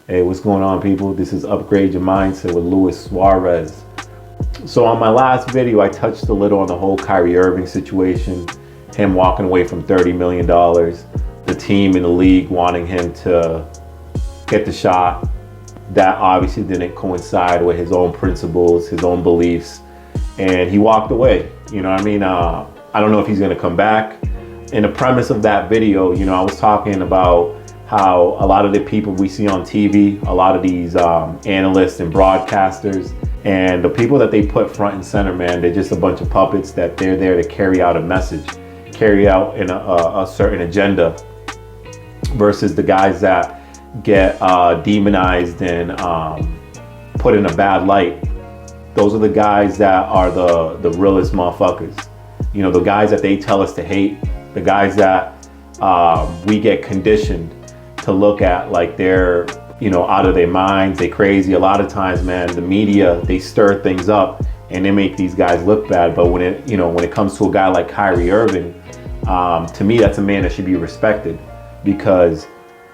Hey, what's going on, people? This is Upgrade Your Mindset with Luis Suarez. So on my last video, I touched a little on the whole Kyrie Irving situation, him walking away from $30 million, the team in the league wanting him to get the shot. That obviously didn't coincide with his own principles, his own beliefs, and he walked away. You know what I mean? I don't know if he's gonna come back. In the premise of that video, I was talking about how a lot of the people we see on TV, a lot of these analysts and broadcasters, and the people that they put front and center, man, they're just a bunch of puppets that they're there to carry out a message, carry out in a certain agenda, versus the guys that get demonized and put in a bad light. Those are the guys that are the realest motherfuckers. The guys that they tell us to hate, the guys that we get conditioned to look at like they're, out of their minds, they crazy. A lot of times, man, the media, they stir things up and they make these guys look bad. But when it comes to a guy like Kyrie Irving, to me, that's a man that should be respected, because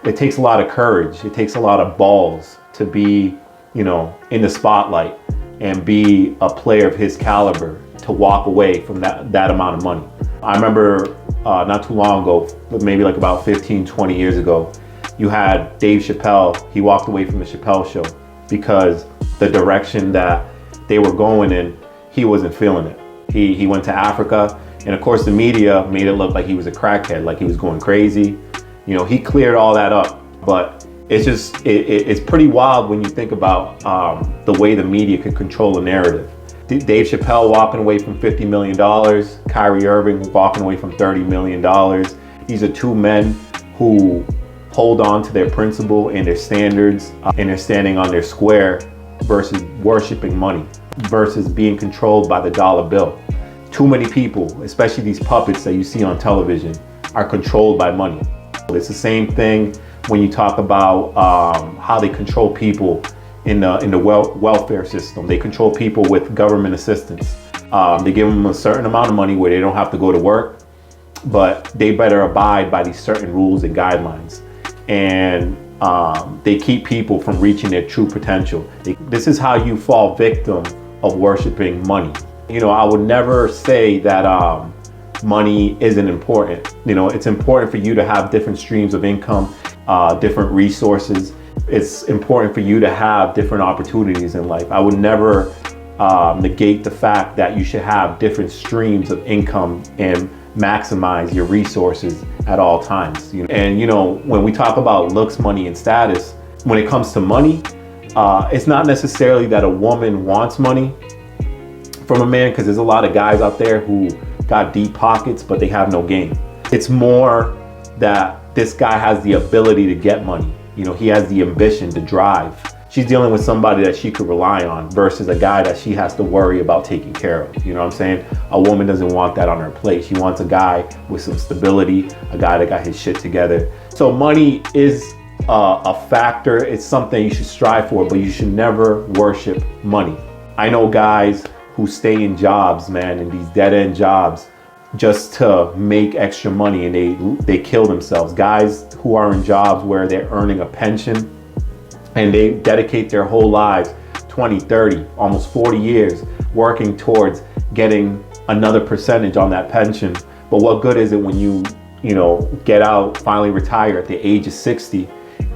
it takes a lot of courage. It takes a lot of balls to be, in the spotlight and be a player of his caliber, to walk away from that amount of money. I remember not too long ago, maybe like about 15, 20 years ago, you had Dave Chappelle. He walked away from the Chappelle Show because the direction that they were going in, he wasn't feeling it. He went to Africa, and of course the media made it look like he was a crackhead, like he was going crazy. He cleared all that up, but it's pretty wild when you think about the way the media could control a narrative. Dave Chappelle walking away from $50 million, Kyrie Irving walking away from $30 million. These are two men who hold on to their principle and their standards, and they're standing on their square, versus worshiping money, versus being controlled by the dollar bill. Too many people, especially these puppets that you see on television, are controlled by money. It's the same thing when you talk about how they control people in the welfare system. They control people with government assistance. They give them a certain amount of money where they don't have to go to work, but they better abide by these certain rules and guidelines. And they keep people from reaching their true potential. This is how you fall victim of worshiping money. I would never say that money isn't important. It's important for you to have different streams of income, different resources. It's important for you to have different opportunities in life. I would never negate the fact that you should have different streams of income and maximize your resources at all times. And when we talk about looks, money, and status, when it comes to money, it's not necessarily that a woman wants money from a man, because there's a lot of guys out there who got deep pockets but they have no game. It's more that this guy has the ability to get money. He has the ambition to drive. She's dealing with somebody that she could rely on, versus a guy that she has to worry about taking care of. You know what I'm saying? A woman doesn't want that on her plate. She wants a guy with some stability, a guy that got his shit together. So money is a factor. It's something you should strive for, but you should never worship money. I know guys who stay in jobs, man, in these dead-end jobs, just to make extra money, and they kill themselves. Guys who are in jobs where they're earning a pension, and they dedicate their whole lives, 20, 30, almost 40 years, working towards getting another percentage on that pension. But what good is it when you get out, finally retire at the age of 60,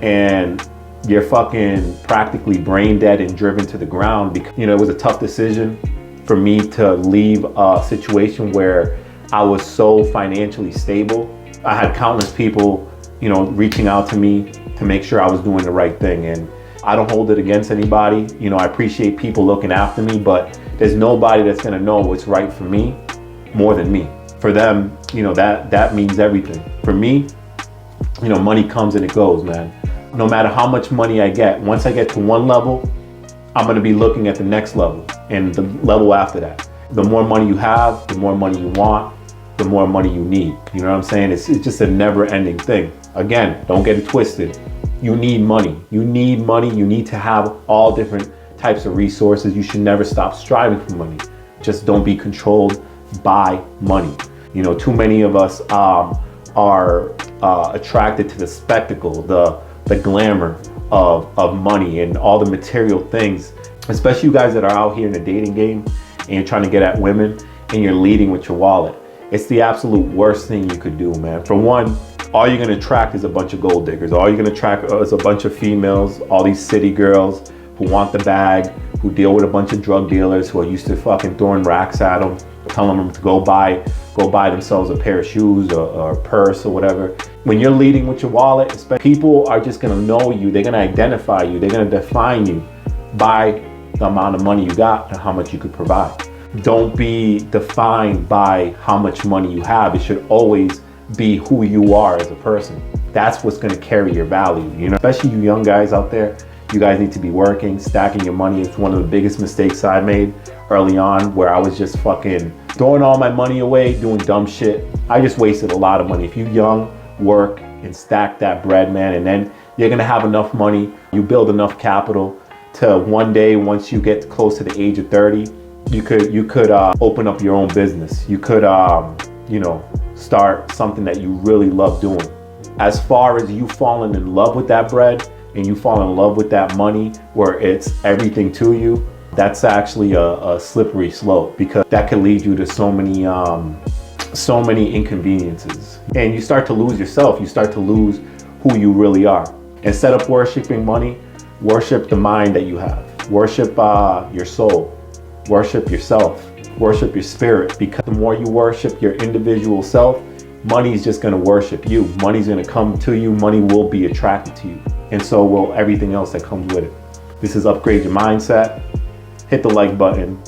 and you're fucking practically brain dead and driven to the ground? Because it was a tough decision for me to leave a situation where I was so financially stable. I had countless people, reaching out to me to make sure I was doing the right thing. And I don't hold it against anybody. I appreciate people looking after me, but there's nobody that's gonna know what's right for me more than me. For them, that means everything. For me, money comes and it goes, man. No matter how much money I get, once I get to one level, I'm gonna be looking at the next level and the level after that. The more money you have, the more money you want, the more money you need. You know what I'm saying? It's just a never ending thing. Again, don't get it twisted. You need money. You need money. You need to have all different types of resources. You should never stop striving for money. Just don't be controlled by money. Too many of us are attracted to the spectacle, the glamour of money and all the material things, especially you guys that are out here in the dating game and you're trying to get at women and you're leading with your wallet. It's the absolute worst thing you could do, man. For one, all you're gonna attract is a bunch of gold diggers. All you're gonna attract is a bunch of females, all these city girls who want the bag, who deal with a bunch of drug dealers who are used to fucking throwing racks at them, telling them to go buy themselves a pair of shoes or a purse or whatever. When you're leading with your wallet, people are just gonna know you. They're gonna identify you. They're gonna define you by the amount of money you got and how much you could provide. Don't be defined by how much money you have. It should always be who you are as a person. That's what's gonna carry your value, you know? Especially you young guys out there, you guys need to be working, stacking your money. It's one of the biggest mistakes I made early on, where I was just fucking throwing all my money away, doing dumb shit. I just wasted a lot of money. If you young, work and stack that bread, man, and then you're gonna have enough money, you build enough capital to one day, once you get close to the age of 30, you could open up your own business. You could, you know, start something that you really love doing. As far as you falling in love with that bread and you fall in love with that money where it's everything to you, that's actually a slippery slope, because that could lead you to so many inconveniences. And you start to lose yourself. You start to lose who you really are. Instead of worshiping money, worship the mind that you have. Worship your soul. Worship yourself. Worship your spirit, because the more you worship your individual self, money is just gonna worship you. Money's gonna come to you. Money will be attracted to you. And so will everything else that comes with it. This is Upgrade Your Mindset. Hit the like button.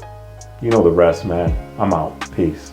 You know the rest, man. I'm out. Peace.